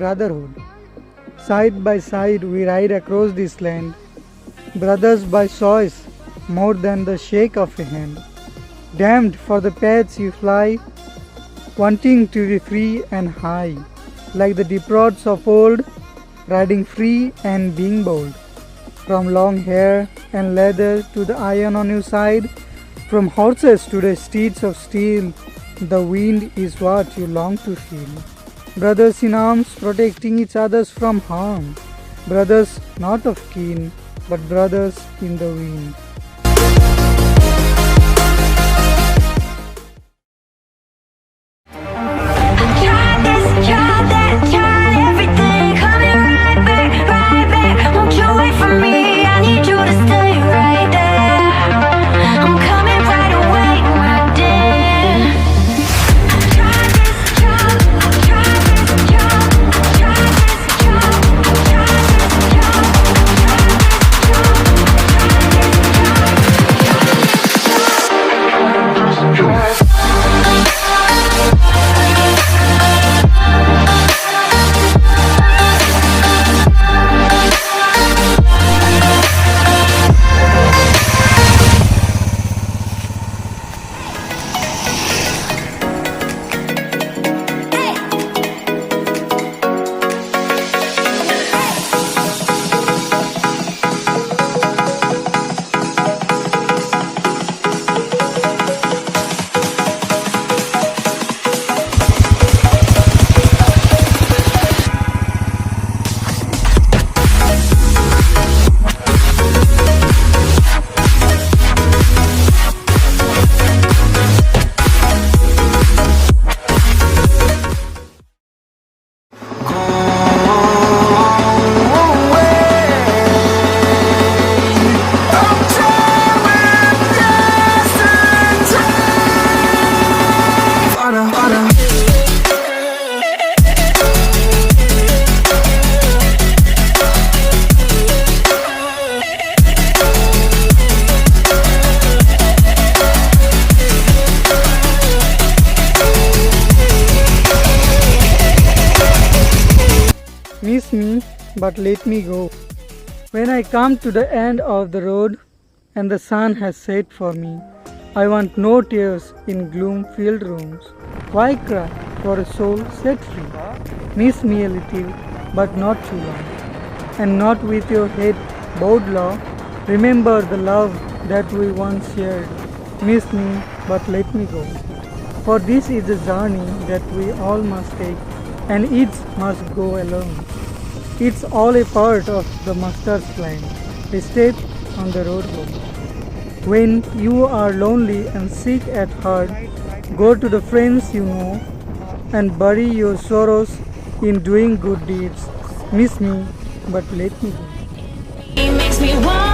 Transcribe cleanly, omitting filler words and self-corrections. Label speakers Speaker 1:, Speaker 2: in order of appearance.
Speaker 1: brotherhood. Side by side we ride across this land, brothers by choice more than the shake of a hand. Damned for the paths you fly, wanting to be free and high, like the deprods of old, riding free and being bold. From long hair and leather to the iron on your side, from horses to the steeds of steel, the wind is what you long to feel. Brothers in arms protecting each others from harm, brothers not of kin, but brothers in the wind. Miss me, but let me go. When I come to the end of the road and the sun has set for me, I want no tears in gloom-filled rooms. Why cry for a soul set free? Miss me a little, but not too long. And not with your head bowed low. Remember the love that we once shared. Miss me, but let me go. For this is a journey that we all must take, and each must go alone. It's all a part of the master's plan, a step on the road home. When you are lonely and sick at heart, go to the friends you know and bury your sorrows in doing good deeds. Miss me, but let me go.
Speaker 2: It makes me want